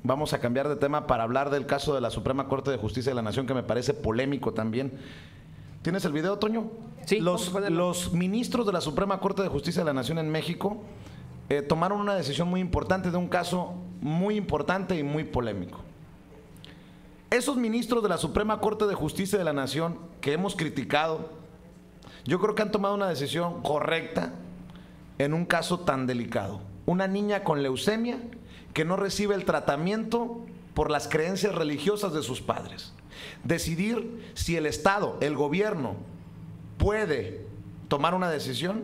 Vamos a cambiar de tema para hablar del caso de la Suprema Corte de Justicia de la Nación, que me parece polémico también. ¿Tienes el video, Toño? Sí. Los ministros de la Suprema Corte de Justicia de la Nación en México tomaron una decisión muy importante de un caso muy importante y muy polémico. Esos ministros de la Suprema Corte de Justicia de la Nación que hemos criticado, yo creo que han tomado una decisión correcta en un caso tan delicado. Una niña con leucemia que no recibe el tratamiento por las creencias religiosas de sus padres. Decidir si el Estado, el gobierno, puede tomar una decisión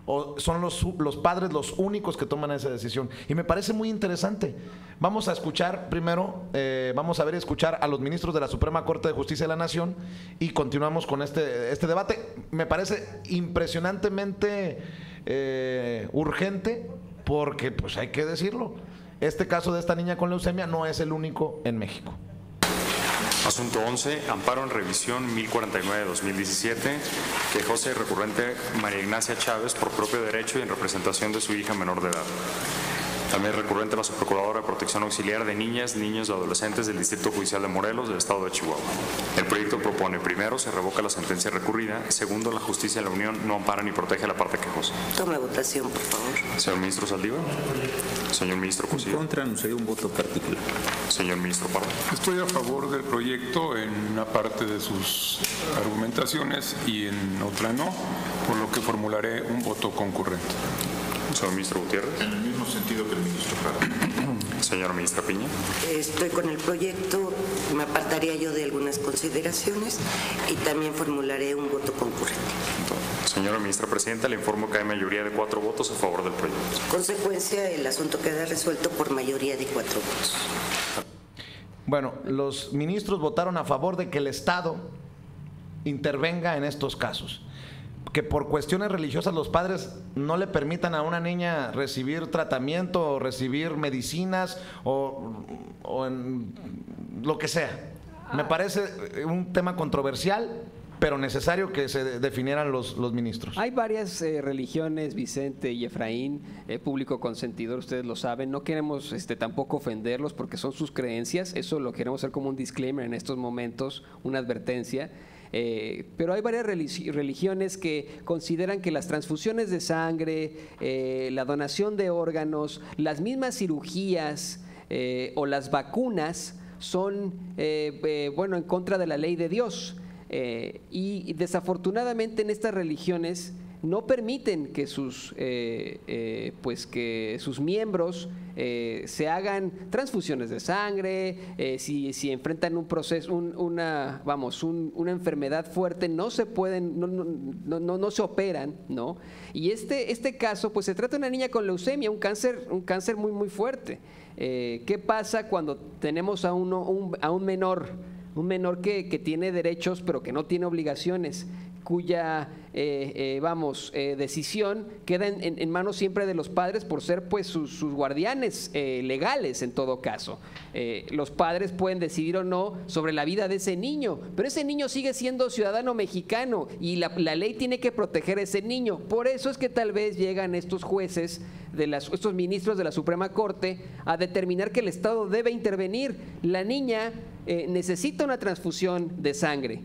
o son los padres los únicos que toman esa decisión. Y me parece muy interesante. Vamos a escuchar primero, vamos a ver y escuchar a los ministros de la Suprema Corte de Justicia de la Nación y continuamos con este debate. Me parece impresionantemente urgente porque, pues hay que decirlo, este caso de esta niña con leucemia no es el único en México. Asunto 11, amparo en revisión 1049-2017, quejóse recurrente María Ignacia Chávez por propio derecho y en representación de su hija menor de edad. También recurrente la Subprocuradora de Protección Auxiliar de Niñas, Niños y Adolescentes del Distrito Judicial de Morelos, del Estado de Chihuahua. El proyecto propone, primero, se revoca la sentencia recurrida, segundo, la justicia de la Unión no ampara ni protege a la parte quejosa. Tome votación, por favor. Señor Ministro Saldívar. Señor Ministro Cosío. Contra, anunciaré un voto particular. Señor Ministro Pardo. Estoy a favor del proyecto en una parte de sus argumentaciones y en otra no, por lo que formularé un voto concurrente. Señor Ministro Gutiérrez. En el mismo sentido que el ministro Pardo. Señora Ministra Piña. Estoy con el proyecto, me apartaría yo de algunas consideraciones y también formularé un voto concurrente. Señora Ministra Presidenta, le informo que hay mayoría de 4 votos a favor del proyecto. Consecuencia, el asunto queda resuelto por mayoría de 4 votos. Bueno, los ministros votaron a favor de que el Estado intervenga en estos casos. Que por cuestiones religiosas los padres no le permitan a una niña recibir tratamiento o recibir medicinas o en lo que sea. Me parece un tema controversial, pero necesario que se definieran los ministros. Hay varias religiones, Vicente y Efraín, público consentidor, ustedes lo saben. No queremos tampoco ofenderlos porque son sus creencias. Eso lo queremos hacer como un disclaimer en estos momentos, una advertencia. Pero hay varias religiones que consideran que las transfusiones de sangre, la donación de órganos, las mismas cirugías o las vacunas son en contra de la ley de Dios. Y desafortunadamente en estas religiones no permiten que sus miembros se hagan transfusiones de sangre. Si enfrentan un proceso, una enfermedad fuerte, no se pueden, no se operan, ¿no? Y este caso, pues se trata de una niña con leucemia, un cáncer muy muy fuerte. ¿Qué pasa cuando tenemos a un menor? Un menor que tiene derechos pero que no tiene obligaciones, cuya decisión queda en manos siempre de los padres por ser pues sus guardianes legales en todo caso. Los padres pueden decidir o no sobre la vida de ese niño, pero ese niño sigue siendo ciudadano mexicano y la ley tiene que proteger a ese niño. Por eso es que tal vez llegan estos jueces, estos ministros de la Suprema Corte a determinar que el Estado debe intervenir. La niña necesita una transfusión de sangre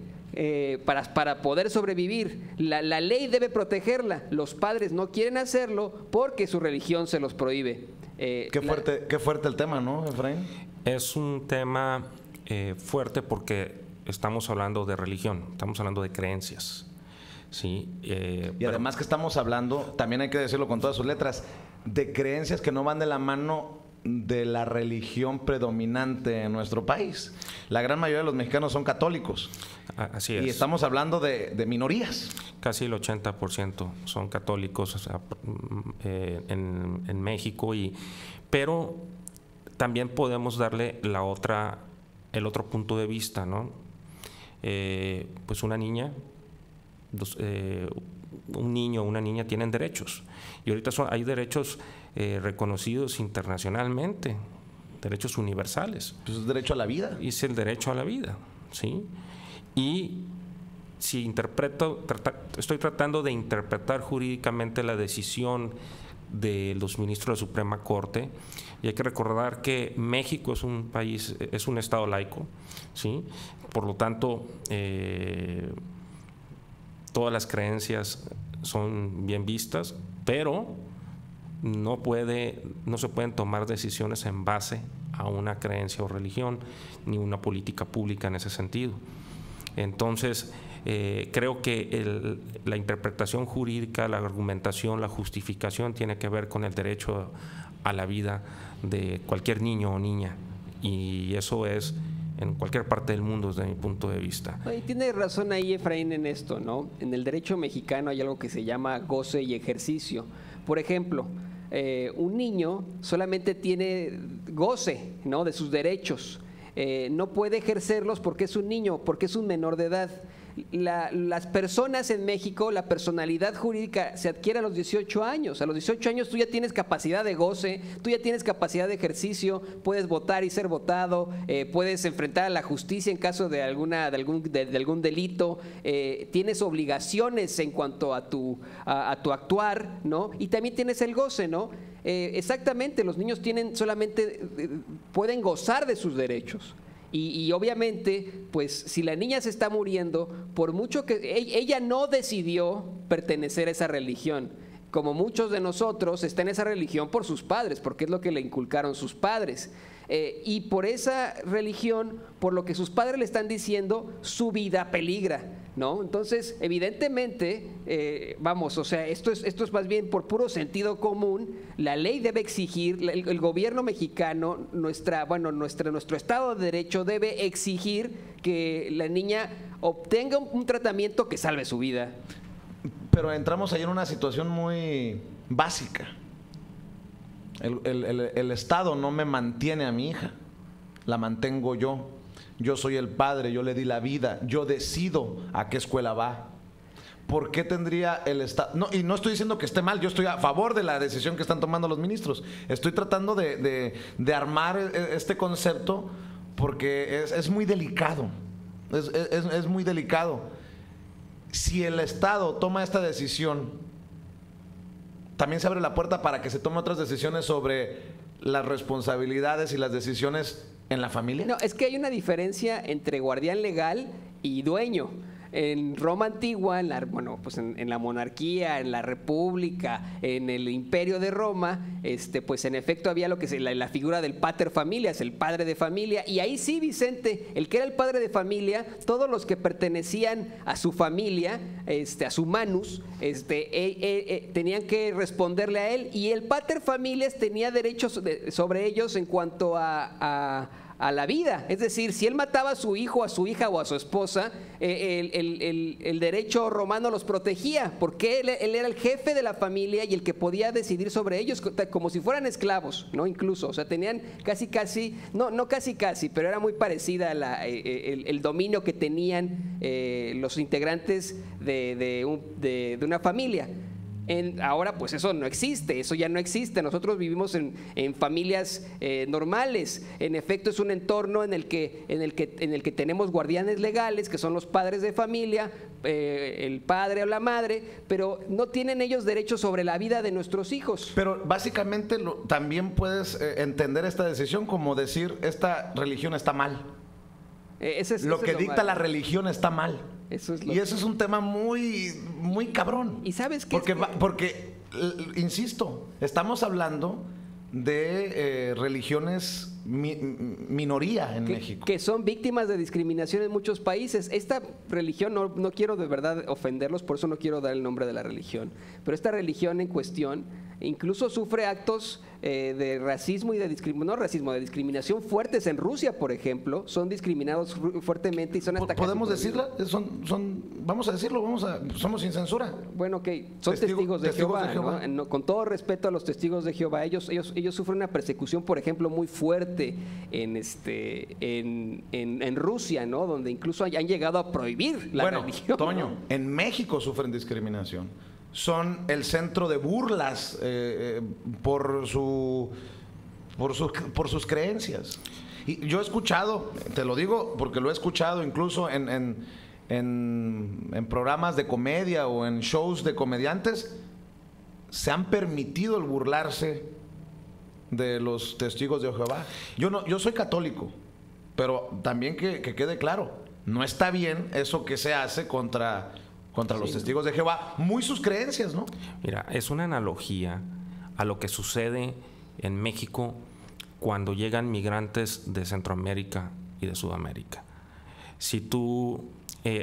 para poder sobrevivir. La ley debe protegerla. Los padres no quieren hacerlo porque su religión se los prohíbe. Qué fuerte el tema, ¿no, Efraín? Es un tema fuerte porque estamos hablando de religión, estamos hablando de creencias. Sí, y además que estamos hablando, también hay que decirlo con todas sus letras, de creencias que no van de la mano de la religión predominante en nuestro país. La gran mayoría de los mexicanos son católicos. Así es. Y estamos hablando de minorías. Casi el 80% son católicos, o sea, en México, pero también podemos darle el otro punto de vista, ¿no? Pues una niña, un niño o una niña tienen derechos. Y ahorita hay derechos reconocidos internacionalmente, derechos universales. Pues es derecho a la vida. Y es el derecho a la vida, ¿sí? Y si estoy tratando de interpretar jurídicamente la decisión de los ministros de la Suprema Corte. Y hay que recordar que México es un país, es un estado laico, ¿sí? Por lo tanto, todas las creencias son bien vistas, pero no se pueden tomar decisiones en base a una creencia o religión, ni una política pública en ese sentido. Entonces, creo que la interpretación jurídica, la argumentación, la justificación tiene que ver con el derecho a la vida de cualquier niño o niña, y eso es en cualquier parte del mundo desde mi punto de vista. Y tiene razón ahí Efraín en esto, ¿no? En el derecho mexicano hay algo que se llama goce y ejercicio. Por ejemplo, un niño solamente tiene goce, ¿no?, de sus derechos. No puede ejercerlos porque es un niño, porque es un menor de edad. Las personas en México, la personalidad jurídica se adquiere a los 18 años. A los 18 años tú ya tienes capacidad de goce, tú ya tienes capacidad de ejercicio, puedes votar y ser votado, puedes enfrentar a la justicia en caso de algún delito, tienes obligaciones en cuanto a tu actuar, ¿no? Y también tienes el goce, ¿no? Exactamente, los niños pueden gozar de sus derechos. Y obviamente, pues si la niña se está muriendo, por mucho que ella no decidió pertenecer a esa religión, como muchos de nosotros, está en esa religión por sus padres, porque es lo que le inculcaron sus padres. Y por esa religión, por lo que sus padres le están diciendo, su vida peligra, ¿no? Entonces, evidentemente, o sea, esto es más bien por puro sentido común. La ley debe exigir, el gobierno mexicano, nuestro Estado de Derecho debe exigir que la niña obtenga un tratamiento que salve su vida. Pero entramos ahí en una situación muy básica. El Estado no me mantiene a mi hija, la mantengo yo. Yo soy el padre, yo le di la vida, yo decido a qué escuela va. ¿Por qué tendría el Estado? No, y no estoy diciendo que esté mal, yo estoy a favor de la decisión que están tomando los ministros. Estoy tratando de armar este concepto porque es muy delicado. Es muy delicado. Si el Estado toma esta decisión, también se abre la puerta para que se tomen otras decisiones sobre las responsabilidades y las decisiones en la familia. No, es que hay una diferencia entre guardián legal y dueño. En Roma antigua, en la monarquía, en la república, en el imperio de Roma, pues en efecto había lo que la figura del pater familias, el padre de familia, y ahí sí, Vicente, el que era el padre de familia, todos los que pertenecían a su familia, a su manus, tenían que responderle a él, y el pater familias tenía derechos sobre ellos en cuanto a la vida. Es decir, si él mataba a su hijo, a su hija o a su esposa, el derecho romano los protegía, porque él era el jefe de la familia y el que podía decidir sobre ellos como si fueran esclavos, ¿no? Incluso, o sea, tenían no casi, pero era muy parecida el dominio que tenían los integrantes de una familia. Ahora pues eso no existe, eso ya no existe. Nosotros vivimos en familias normales. En efecto, es un entorno en el que tenemos guardianes legales, que son los padres de familia, el padre o la madre, pero no tienen ellos derechos sobre la vida de nuestros hijos. Pero básicamente también puedes entender esta decisión como decir, esta religión está mal. Lo que dicta la religión está mal. Y eso es un tema muy, muy cabrón. ¿Y sabes qué? Porque, insisto, estamos hablando de religiones minoría en México. Que son víctimas de discriminación en muchos países. Esta religión, no quiero de verdad ofenderlos, por eso no quiero dar el nombre de la religión, pero esta religión en cuestión incluso sufre actos de racismo y de discriminación fuertes. En Rusia, por ejemplo, son discriminados fuertemente y son hasta ¿Podemos decirla? Vamos a decirlo, somos sin censura. Bueno, ok, son testigos de Jehová. ¿No? Con todo respeto a los testigos de Jehová, ellos sufren una persecución, por ejemplo, muy fuerte en Rusia, ¿no? Donde incluso han llegado a prohibir la religión. Toño, ¿no? En México sufren discriminación. Son el centro de burlas por sus creencias. Y yo he escuchado, te lo digo porque lo he escuchado incluso en programas de comedia o en shows de comediantes, se han permitido el burlarse de los testigos de Jehová. Yo soy católico, pero también que quede claro, no está bien eso que se hace contra los testigos de Jehová, muy sus creencias, ¿no? Mira, es una analogía a lo que sucede en México cuando llegan migrantes de Centroamérica y de Sudamérica. Si tú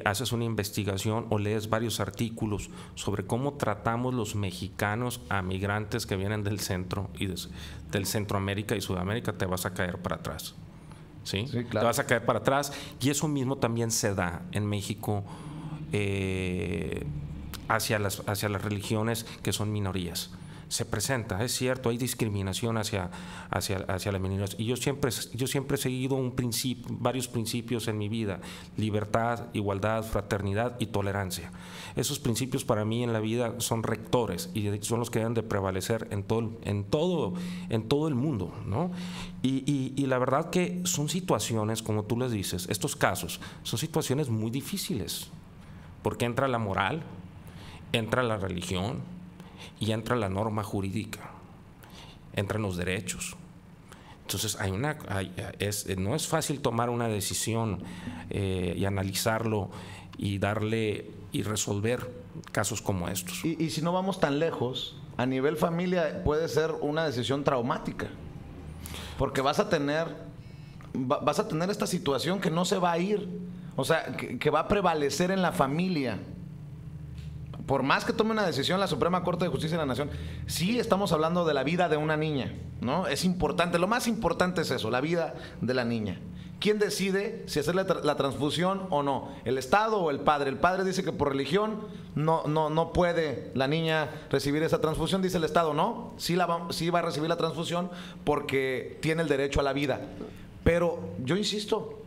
haces una investigación o lees varios artículos sobre cómo tratamos los mexicanos a migrantes que vienen del centro y del Centroamérica y Sudamérica, te vas a caer para atrás. ¿Sí? Sí, claro. Te vas a caer para atrás, y eso mismo también se da en México hacia las religiones que son minorías. Se presenta, es cierto, hay discriminación hacia las minorías, y yo siempre he seguido varios principios en mi vida: libertad, igualdad, fraternidad y tolerancia. Esos principios para mí en la vida son rectores y son los que deben de prevalecer en todo el mundo, ¿no? Y la verdad que son situaciones, como tú les dices, estos casos son situaciones muy difíciles, porque entra la moral, entra la religión y entra la norma jurídica, entran los derechos. Entonces no es fácil tomar una decisión y analizarlo y resolver casos como estos. Y si no vamos tan lejos, a nivel familia puede ser una decisión traumática, porque vas a tener esta situación que no se va a ir, o sea, que va a prevalecer en la familia. Por más que tome una decisión la Suprema Corte de Justicia de la Nación, sí estamos hablando de la vida de una niña, ¿no? Es importante, lo más importante es eso, la vida de la niña. ¿Quién decide si hacerle la transfusión o no? ¿El Estado o el padre? El padre dice que por religión no puede la niña recibir esa transfusión, dice el Estado, no, sí va a recibir la transfusión porque tiene el derecho a la vida. Pero yo insisto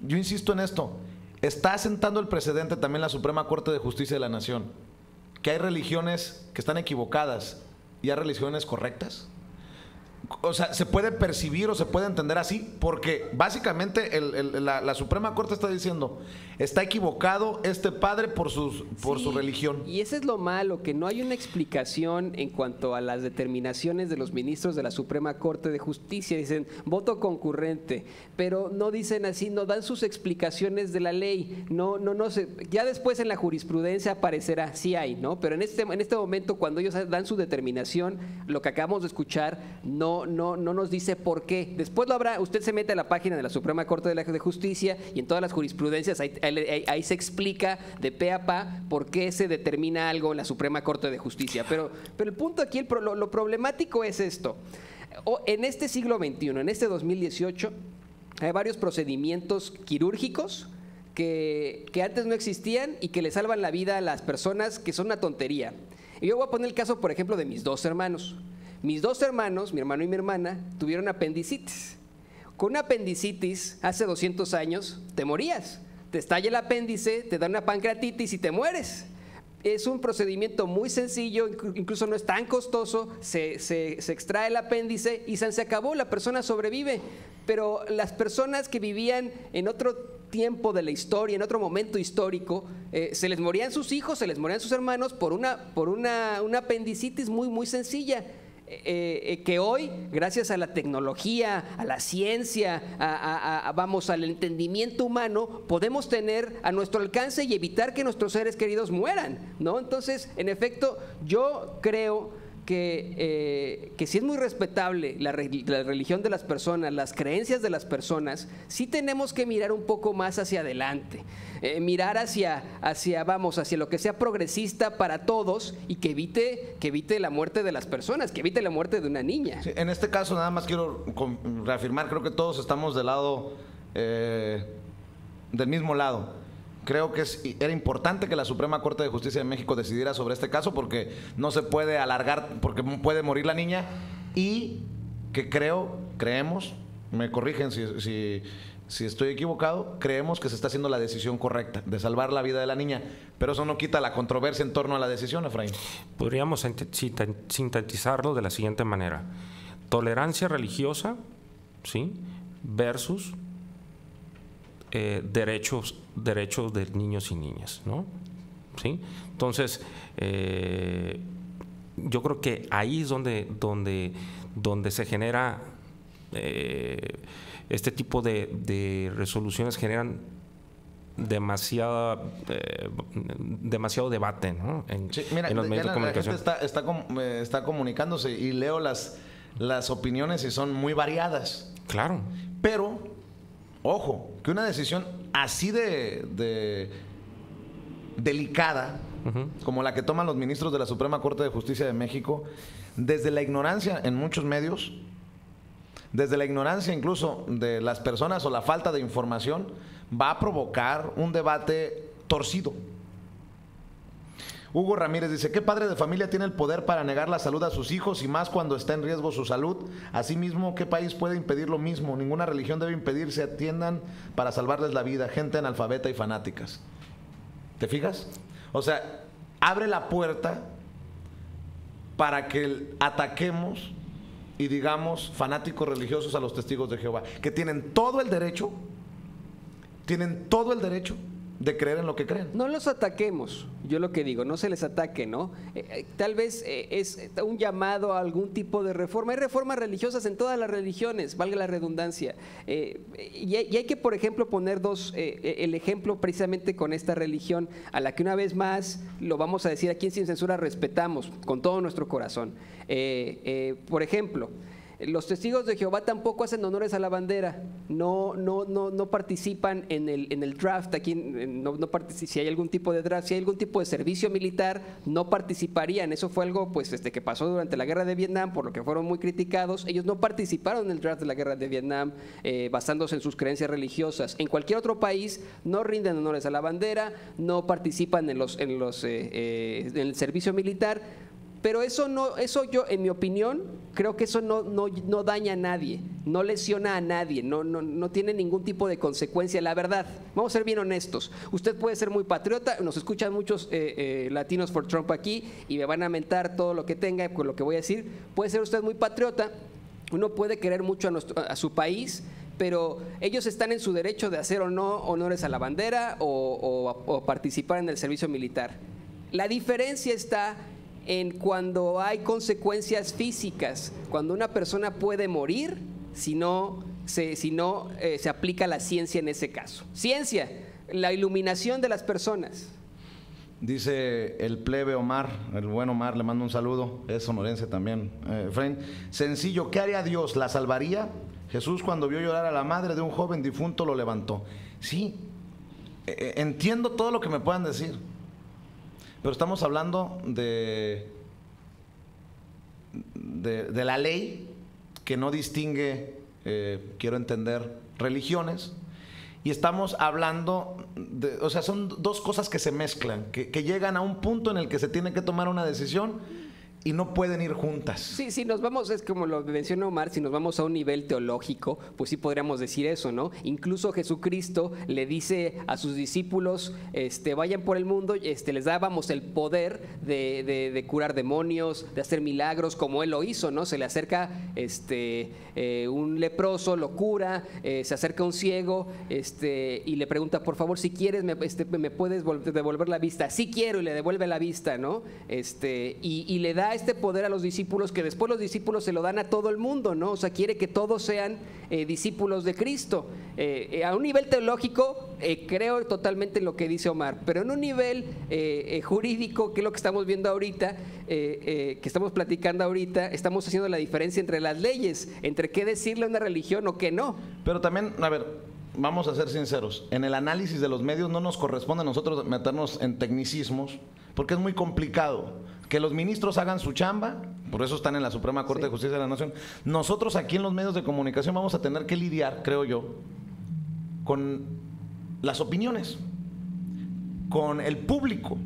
en esto. Está sentando el precedente también la Suprema Corte de Justicia de la Nación, que hay religiones que están equivocadas y hay religiones correctas. O sea, se puede percibir o se puede entender así, porque básicamente la Suprema Corte está diciendo: está equivocado este padre por su religión. Y eso es lo malo, que no hay una explicación en cuanto a las determinaciones de los ministros de la Suprema Corte de Justicia. Dicen voto concurrente, pero no dicen así, no dan sus explicaciones de la ley. No sé, ya después en la jurisprudencia aparecerá, sí hay, ¿no? Pero en este momento, cuando ellos dan su determinación, lo que acabamos de escuchar no nos dice por qué. Después lo habrá, usted se mete a la página de la Suprema Corte de Justicia y en todas las jurisprudencias ahí se explica de pe a pa por qué se determina algo en la Suprema Corte de Justicia. Pero el punto aquí, lo problemático es esto. En este siglo XXI, en este 2018, hay varios procedimientos quirúrgicos que antes no existían y que le salvan la vida a las personas, que son una tontería. Y yo voy a poner el caso, por ejemplo, de mis dos hermanos. Mis dos hermanos, mi hermano y mi hermana, tuvieron apendicitis. Con una apendicitis, hace 200 años, te morías. Te estalla el apéndice, te da una pancreatitis y te mueres. Es un procedimiento muy sencillo, incluso no es tan costoso, se extrae el apéndice y se acabó, la persona sobrevive. Pero las personas que vivían en otro tiempo de la historia, en otro momento histórico, se les morían sus hijos, se les morían sus hermanos por una apendicitis muy, muy sencilla. Que hoy, gracias a la tecnología, a la ciencia, al entendimiento humano, podemos tener a nuestro alcance y evitar que nuestros seres queridos mueran, ¿no? Entonces, en efecto, yo creo que sí es muy respetable la religión de las personas, las creencias de las personas. Sí tenemos que mirar un poco más hacia adelante, mirar hacia lo que sea progresista para todos y que evite la muerte de las personas, que evite la muerte de una niña. Sí, en este caso nada más quiero reafirmar, creo que todos estamos del mismo lado. Creo que era importante que la Suprema Corte de Justicia de México decidiera sobre este caso, porque no se puede alargar, porque puede morir la niña, y que creemos, me corrigen si estoy equivocado, creemos que se está haciendo la decisión correcta de salvar la vida de la niña, pero eso no quita la controversia en torno a la decisión, Efraín. Podríamos sintetizarlo de la siguiente manera: tolerancia religiosa, ¿sí?, versus derechos de niños y niñas, ¿no? ¿Sí? Entonces, yo creo que ahí es donde se genera este tipo de resoluciones, generan demasiado debate, ¿no? En los medios de comunicación. La gente está comunicándose y leo las opiniones y son muy variadas. Claro. Pero, ojo, que una decisión así de delicada, como la que toman los ministros de la Suprema Corte de Justicia de México, desde la ignorancia en muchos medios, desde la ignorancia incluso de las personas o la falta de información, va a provocar un debate torcido. Hugo Ramírez dice: ¿qué padre de familia tiene el poder para negar la salud a sus hijos y más cuando está en riesgo su salud? Asimismo, ¿qué país puede impedir lo mismo? Ninguna religión debe impedir se atiendan para salvarles la vida, gente analfabeta y fanáticas. ¿Te fijas? O sea, abre la puerta para que ataquemos y digamos fanáticos religiosos a los testigos de Jehová, que tienen todo el derecho de creer en lo que creen. No los ataquemos, yo lo que digo, no se les ataque, ¿no? Tal vez es un llamado a algún tipo de reforma. Hay reformas religiosas en todas las religiones, valga la redundancia. Y hay que, por ejemplo, poner el ejemplo precisamente con esta religión, a la que una vez más, lo vamos a decir aquí en Sin Censura, respetamos con todo nuestro corazón. Por ejemplo, los testigos de Jehová tampoco hacen honores a la bandera, no participan en el draft, aquí si hay algún tipo de draft, si hay algún tipo de servicio militar, no participarían. Eso fue algo pues que pasó durante la guerra de Vietnam, por lo que fueron muy criticados. Ellos no participaron en el draft de la guerra de Vietnam basándose en sus creencias religiosas. En cualquier otro país no rinden honores a la bandera, no participan en el servicio militar. Pero eso yo, en mi opinión, creo que eso no daña a nadie, no lesiona a nadie, no tiene ningún tipo de consecuencia. La verdad, vamos a ser bien honestos. Usted puede ser muy patriota, nos escuchan muchos latinos for Trump aquí y me van a mentar todo lo que tenga con lo que voy a decir. Puede ser usted muy patriota, uno puede querer mucho a su país, pero ellos están en su derecho de hacer o no honores a la bandera o participar en el servicio militar. La diferencia está en cuando hay consecuencias físicas, cuando una persona puede morir si no se aplica la ciencia en ese caso. Ciencia, la iluminación de las personas. Dice el plebe Omar, el buen Omar, le mando un saludo, es sonorense también. Efraín, sencillo, ¿qué haría Dios? ¿La salvaría? Jesús, cuando vio llorar a la madre de un joven difunto, lo levantó. Sí, entiendo todo lo que me puedan decir. Pero estamos hablando de la ley que no distingue, quiero entender, religiones. Y estamos hablando o sea, son dos cosas que se mezclan, que llegan a un punto en el que se tiene que tomar una decisión y no pueden ir juntas. Sí, si nos vamos, es como lo mencionó Omar, si nos vamos a un nivel teológico, pues sí podríamos decir eso, ¿no? Incluso Jesucristo le dice a sus discípulos, vayan por el mundo, les dábamos el poder de curar demonios, de hacer milagros, como él lo hizo, ¿no? Se le acerca un leproso, lo cura, se acerca un ciego, y le pregunta, por favor, si quieres, me puedes devolver la vista. Sí quiero, y le devuelve la vista, ¿no? Y le da este poder a los discípulos, que después los discípulos se lo dan a todo el mundo, ¿no? O sea, quiere que todos sean discípulos de Cristo. A un nivel teológico, creo totalmente en lo que dice Omar, pero en un nivel jurídico, que es lo que estamos viendo ahorita, que estamos platicando ahorita, estamos haciendo la diferencia entre las leyes, entre qué decirle a una religión o qué no. Pero también, a ver, vamos a ser sinceros, en el análisis de los medios no nos corresponde a nosotros meternos en tecnicismos, porque es muy complicado. Que los ministros hagan su chamba, por eso están en la Suprema Corte de Justicia de la Nación. Nosotros aquí en los medios de comunicación vamos a tener que lidiar, creo yo, con las opiniones, con el público,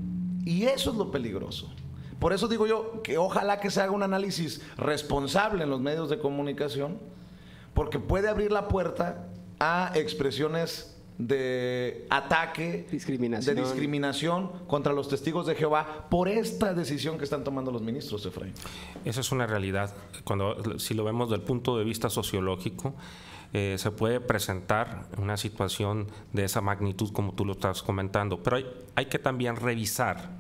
y eso es lo peligroso. Por eso digo yo que ojalá que se haga un análisis responsable en los medios de comunicación, porque puede abrir la puerta a expresiones de ataque, de discriminación contra los testigos de Jehová por esta decisión que están tomando los ministros, Efraín. Esa es una realidad. Si lo vemos desde el punto de vista sociológico, se puede presentar una situación de esa magnitud como tú lo estás comentando, pero hay que también revisar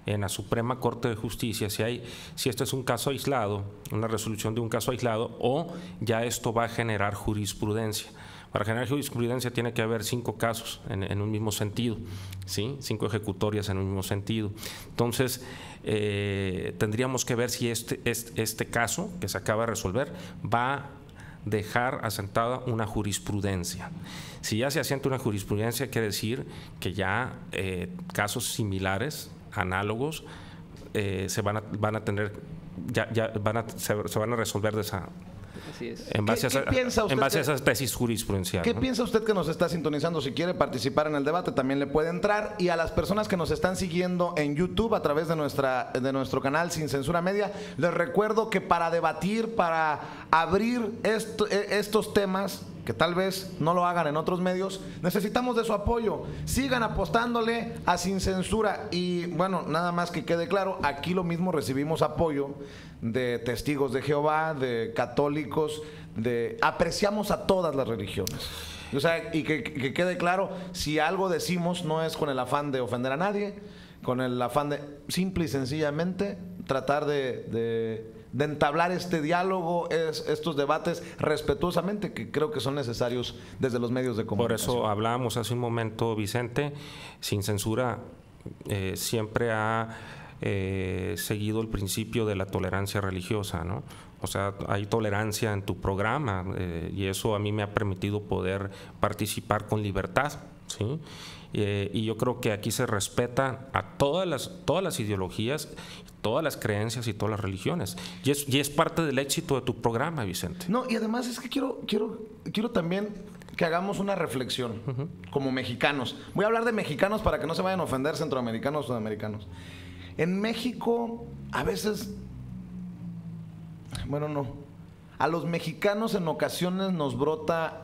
en la Suprema Corte de Justicia si este es un caso aislado, una resolución de un caso aislado, o ya esto va a generar jurisprudencia. Para generar jurisprudencia tiene que haber 5 casos en un mismo sentido, ¿sí? 5 ejecutorias en un mismo sentido. Entonces, tendríamos que ver si este caso que se acaba de resolver va a dejar asentada una jurisprudencia. Si ya se asienta una jurisprudencia, quiere decir que ya casos similares, análogos, se van a tener, se van a resolver de esa. Así es. En base a esa tesis jurisprudencial. ¿Qué ¿no? piensa usted que nos está sintonizando? Si quiere participar en el debate, también le puede entrar. Y a las personas que nos están siguiendo en YouTube a través de nuestro canal Sin Censura Media, les recuerdo que para debatir, para abrir estos temas, que tal vez no lo hagan en otros medios, necesitamos de su apoyo. Sigan apostándole a Sin Censura. Y bueno, nada más que quede claro, aquí lo mismo recibimos apoyo de testigos de Jehová, de católicos, apreciamos a todas las religiones. O sea, y que quede claro, si algo decimos no es con el afán de ofender a nadie, con el afán de simple y sencillamente tratar de entablar este diálogo, estos debates respetuosamente, que creo que son necesarios desde los medios de comunicación. Por eso hablábamos hace un momento, Vicente, Sin Censura siempre ha seguido el principio de la tolerancia religiosa, ¿no? O sea, hay tolerancia en tu programa y eso a mí me ha permitido poder participar con libertad, ¿sí? Y yo creo que aquí se respeta a todas las ideologías, todas las creencias y todas las religiones. Y es parte del éxito de tu programa, Vicente. No, y además es que quiero también que hagamos una reflexión como mexicanos. Voy a hablar de mexicanos para que no se vayan a ofender centroamericanos o sudamericanos. En México, a veces, bueno, no. A los mexicanos en ocasiones nos brota,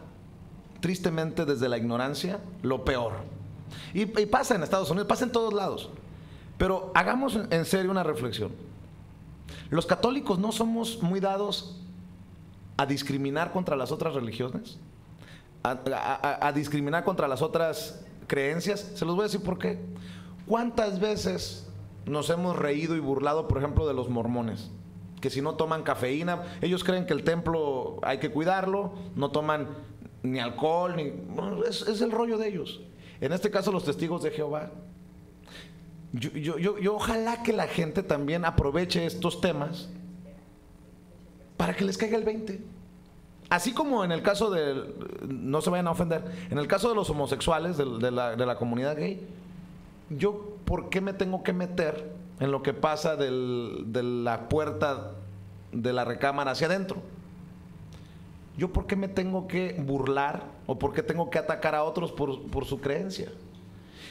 tristemente desde la ignorancia, lo peor. Y pasa en Estados Unidos, pasa en todos lados. Pero hagamos en serio una reflexión. Los católicos no somos muy dados a discriminar contra las otras religiones, a discriminar contra las otras creencias. Se los voy a decir por qué. ¿Cuántas veces nos hemos reído y burlado, por ejemplo, de los mormones? Que si no toman cafeína, ellos creen que el templo hay que cuidarlo, no toman ni alcohol, es el rollo de ellos. En este caso, los testigos de Jehová. Yo ojalá que la gente también aproveche estos temas para que les caiga el 20. Así como en el caso de, no se vayan a ofender, en el caso de los homosexuales, de la comunidad gay, yo, ¿por qué me tengo que meter en lo que pasa de la puerta de la recámara hacia adentro? ¿Yo por qué me tengo que burlar o por qué tengo que atacar a otros por su creencia?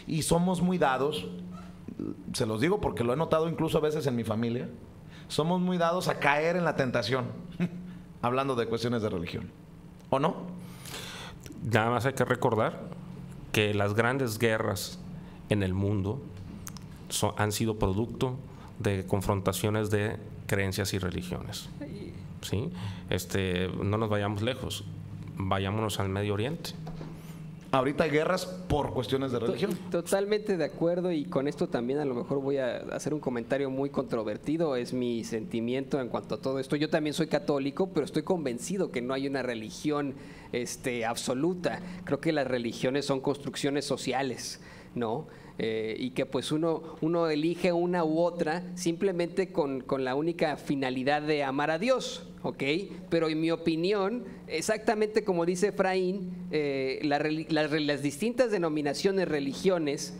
Y somos muy dados, se los digo porque lo he notado incluso a veces en mi familia, somos muy dados a caer en la tentación, hablando de cuestiones de religión. ¿O no? Nada más hay que recordar que las grandes guerras en el mundo han sido producto de confrontaciones de creencias y religiones. ¿Sí? No nos vayamos lejos, vayámonos al Medio Oriente. Ahorita hay guerras por cuestiones de religión. Totalmente de acuerdo, y con esto también a lo mejor voy a hacer un comentario muy controvertido. Es mi sentimiento en cuanto a todo esto. Yo también soy católico, pero estoy convencido que no hay una religión absoluta. Creo que las religiones son construcciones sociales, ¿no? Y que pues uno elige una u otra simplemente con la única finalidad de amar a Dios, ¿ok? Pero en mi opinión, exactamente como dice Efraín, las distintas denominaciones, religiones,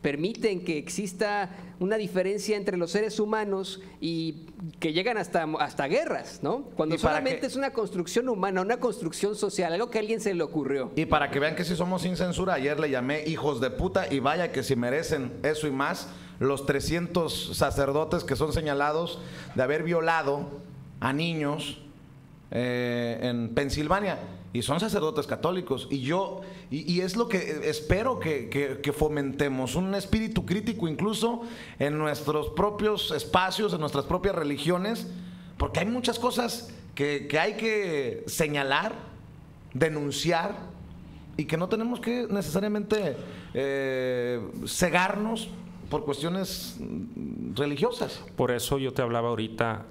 permiten que exista una diferencia entre los seres humanos y que llegan hasta guerras, ¿no? Cuando solamente es una construcción humana, una construcción social, algo que a alguien se le ocurrió. Y para que vean que si somos sin censura, ayer le llamé hijos de puta, y vaya que si merecen eso y más, los 300 sacerdotes que son señalados de haber violado a niños en Pensilvania. Y son sacerdotes católicos. Y es lo que espero que fomentemos, un espíritu crítico incluso en nuestros propios espacios, en nuestras propias religiones, porque hay muchas cosas que hay que señalar, denunciar, y que no tenemos que necesariamente cegarnos por cuestiones religiosas. Por eso yo te hablaba ahorita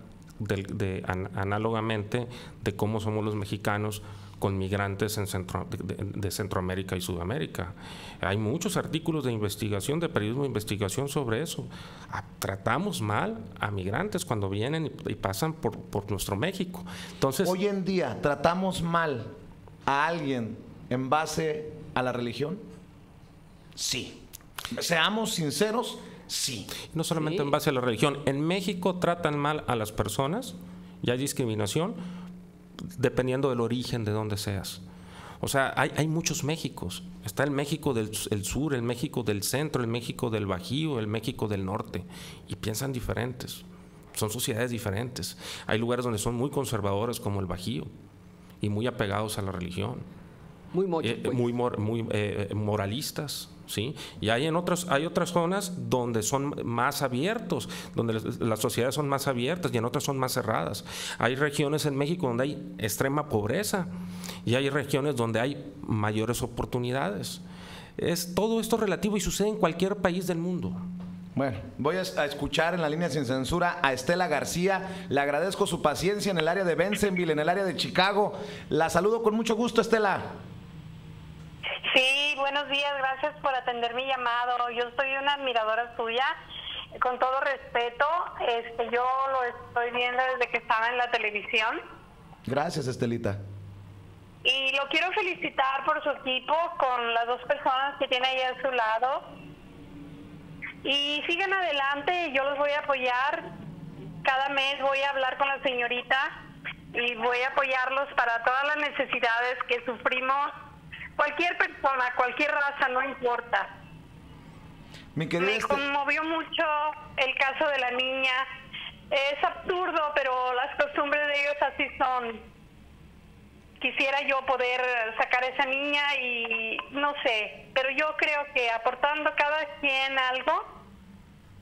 análogamente de cómo somos los mexicanos con migrantes de Centroamérica y Sudamérica. Hay muchos artículos de investigación, de periodismo de investigación sobre eso. Tratamos mal a migrantes cuando vienen y pasan por nuestro México. Entonces, hoy en día, ¿tratamos mal a alguien en base a la religión? Sí. Seamos sinceros, sí. No solamente en base a la religión. En México tratan mal a las personas y hay discriminación dependiendo del origen de donde seas. O sea, hay muchos Méxicos. Está el México del sur, el México del centro, el México del Bajío, el México del norte. Y piensan diferentes. Son sociedades diferentes. Hay lugares donde son muy conservadores como el Bajío y muy apegados a la religión. Muy mochos, pues. Muy moralistas. ¿Sí? Y hay otras zonas donde son más abiertos, donde las sociedades son más abiertas y en otras son más cerradas. Hay regiones en México donde hay extrema pobreza y hay regiones donde hay mayores oportunidades. Todo esto relativo y sucede en cualquier país del mundo. Bueno, voy a escuchar en la línea sin censura a Estela García. Le agradezco su paciencia en el área de Bensenville, en el área de Chicago. La saludo con mucho gusto, Estela. Sí, buenos días, gracias por atender mi llamado. Yo soy una admiradora suya, con todo respeto. Yo lo estoy viendo desde que estaba en la televisión. Gracias, Estelita. Y lo quiero felicitar por su equipo, con las dos personas que tiene ahí a su lado. Y sigan adelante, yo los voy a apoyar. Cada mes voy a hablar con la señorita y voy a apoyarlos para todas las necesidades que sufrimos. Cualquier persona, cualquier raza, no importa. Me conmovió mucho el caso de la niña. Es absurdo, pero las costumbres de ellos así son. Quisiera yo poder sacar a esa niña y no sé, pero yo creo que aportando cada quien algo,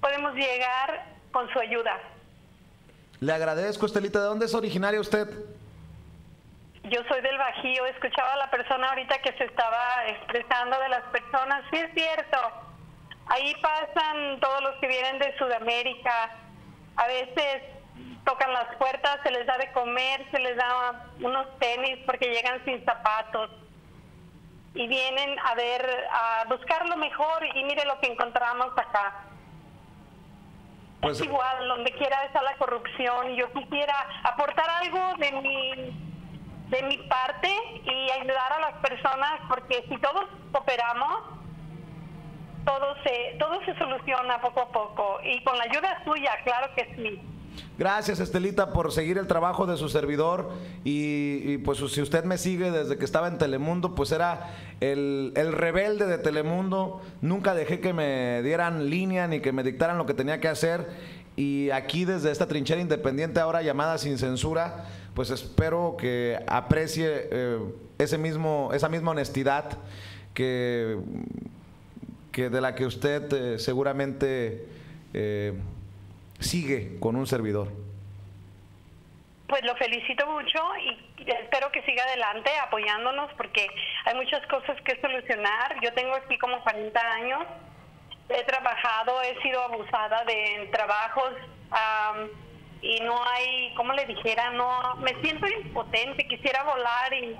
podemos llegar con su ayuda. Le agradezco, Estelita. ¿De dónde es originaria usted? Yo soy del Bajío. Escuchaba a la persona ahorita que se estaba expresando de las personas. Sí, es cierto. Ahí pasan todos los que vienen de Sudamérica. A veces tocan las puertas, se les da de comer, se les da unos tenis porque llegan sin zapatos. Y vienen a buscar lo mejor y mire lo que encontramos acá. Pues, es igual, donde quiera está la corrupción. Yo quisiera aportar algo de mi parte y ayudar a las personas, porque si todos cooperamos, todo se soluciona poco a poco, y con la ayuda suya, claro que sí. Gracias, Estelita, por seguir el trabajo de su servidor y pues si usted me sigue desde que estaba en Telemundo, pues era el rebelde de Telemundo. Nunca dejé que me dieran línea ni que me dictaran lo que tenía que hacer, y aquí desde esta trinchera independiente ahora llamada Sin Censura, pues espero que aprecie esa misma honestidad que de la que usted seguramente sigue con un servidor. Pues lo felicito mucho y espero que siga adelante apoyándonos, porque hay muchas cosas que solucionar. Yo tengo aquí como 40 años, he trabajado, he sido abusada de trabajos y no hay, como le dijera, no, me siento impotente, quisiera volar y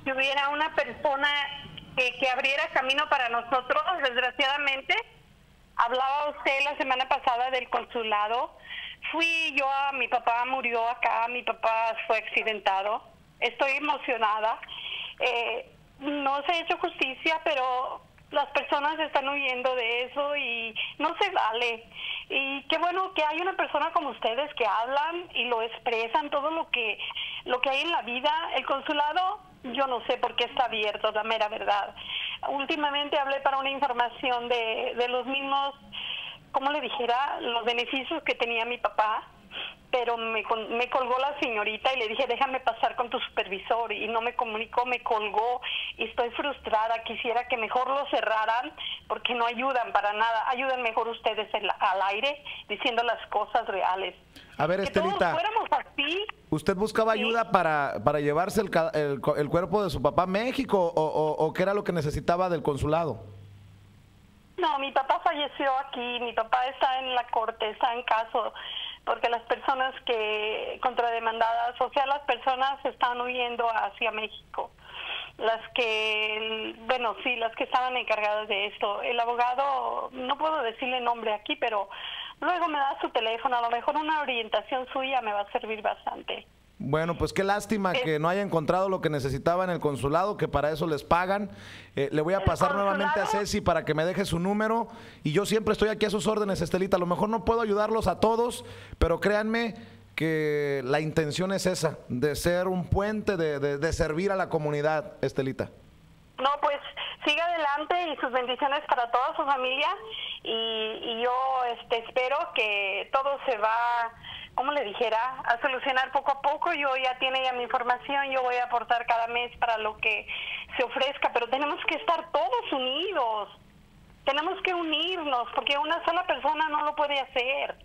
si hubiera una persona que abriera camino para nosotros. Desgraciadamente, hablaba usted la semana pasada del consulado. Mi papá murió acá, mi papá fue accidentado. Estoy emocionada. No se ha hecho justicia, pero las personas están huyendo de eso y no se vale. Y qué bueno que hay una persona como ustedes que hablan y lo expresan todo lo que hay en la vida. El consulado, yo no sé por qué está abierto, la mera verdad. Últimamente hablé para una información de los mismos, como le dijera, los beneficios que tenía mi papá, pero me colgó la señorita y le dije, déjame pasar con tu supervisor, y no me comunicó, me colgó y estoy frustrada. Quisiera que mejor lo cerraran, porque no ayudan para nada. Ayudan mejor ustedes al aire diciendo las cosas reales. A ver, Estelita, todos fuéramos así. ¿Usted buscaba ayuda para llevarse el cuerpo de su papá a México o qué era lo que necesitaba del consulado? No, mi papá falleció aquí, mi papá está en la corte, está en caso, porque las personas que contrademandadas, o sea, las personas están huyendo hacia México. Las que, bueno, sí, las que estaban encargadas de esto. El abogado, no puedo decirle nombre aquí, pero luego me da su teléfono, a lo mejor una orientación suya me va a servir bastante. Bueno, pues qué lástima que no haya encontrado lo que necesitaba en el consulado, que para eso les pagan. Le voy a pasar nuevamente a Ceci para que me deje su número y yo siempre estoy aquí a sus órdenes, Estelita. A lo mejor no puedo ayudarlos a todos, pero créanme que la intención es esa, de ser un puente, de servir a la comunidad, Estelita. No, pues siga adelante y sus bendiciones para toda su familia y yo espero que todo se va, como le dijera, a solucionar poco a poco. Yo ya tiene ya mi información, yo voy a aportar cada mes para lo que se ofrezca, pero tenemos que estar todos unidos, tenemos que unirnos, porque una sola persona no lo puede hacer.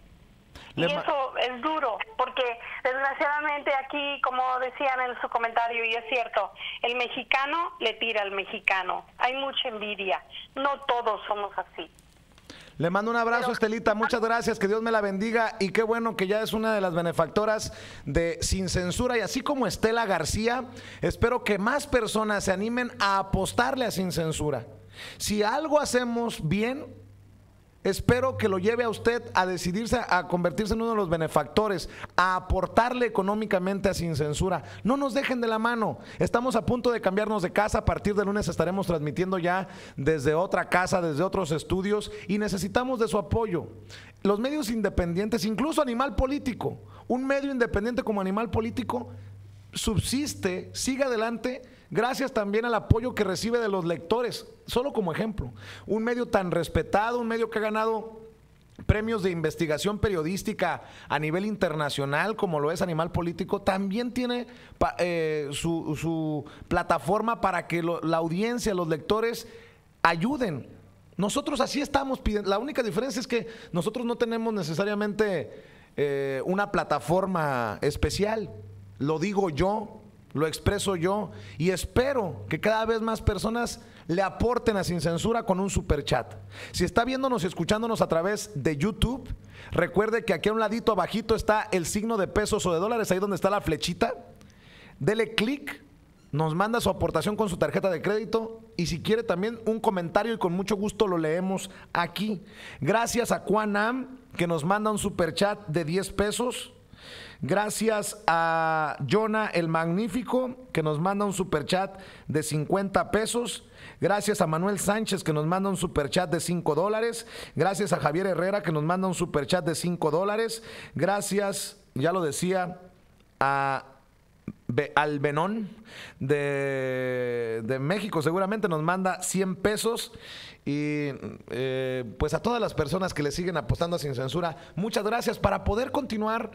Y eso es duro, porque desgraciadamente aquí, como decían en su comentario, y es cierto, el mexicano le tira al mexicano. Hay mucha envidia. No todos somos así. Le mando un abrazo, Estelita, muchas gracias, que Dios me la bendiga y qué bueno que ya es una de las benefactoras de Sin Censura y así como Estela García, espero que más personas se animen a apostarle a Sin Censura. Si algo hacemos bien, espero que lo lleve a usted a decidirse a convertirse en uno de los benefactores, a aportarle económicamente a Sin Censura. No nos dejen de la mano. Estamos a punto de cambiarnos de casa. A partir del lunes estaremos transmitiendo ya desde otra casa, desde otros estudios y necesitamos de su apoyo. Los medios independientes, incluso Animal Político, un medio independiente como Animal Político subsiste, sigue adelante, gracias también al apoyo que recibe de los lectores. Solo como ejemplo, un medio tan respetado, un medio que ha ganado premios de investigación periodística a nivel internacional como lo es Animal Político, también tiene su plataforma para que la audiencia, los lectores ayuden. Nosotros así estamos pidiendo. La única diferencia es que nosotros no tenemos necesariamente una plataforma especial. Lo digo yo, lo expreso yo y espero que cada vez más personas le aporten a Sin Censura con un superchat. Si está viéndonos y escuchándonos a través de YouTube, recuerde que aquí a un ladito abajito está el signo de pesos o de dólares, ahí donde está la flechita. Dele clic, nos manda su aportación con su tarjeta de crédito y si quiere también un comentario y con mucho gusto lo leemos aquí. Gracias a Juanam que nos manda un superchat de 10 pesos. Gracias a Jonah el Magnífico que nos manda un superchat de 50 pesos. Gracias a Manuel Sánchez que nos manda un superchat de $5. Gracias a Javier Herrera que nos manda un superchat de $5. Gracias, ya lo decía, a Albenón de México, seguramente nos manda 100 pesos. Y pues a todas las personas que le siguen apostando a Sin Censura, muchas gracias para poder continuar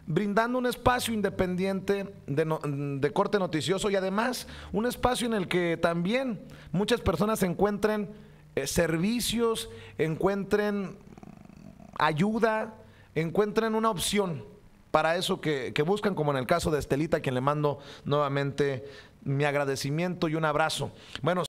brindando un espacio independiente de corte noticioso y además un espacio en el que también muchas personas encuentren servicios, encuentren ayuda, encuentren una opción para eso que buscan, como en el caso de Estelita, a quien le mando nuevamente mi agradecimiento y un abrazo. Bueno.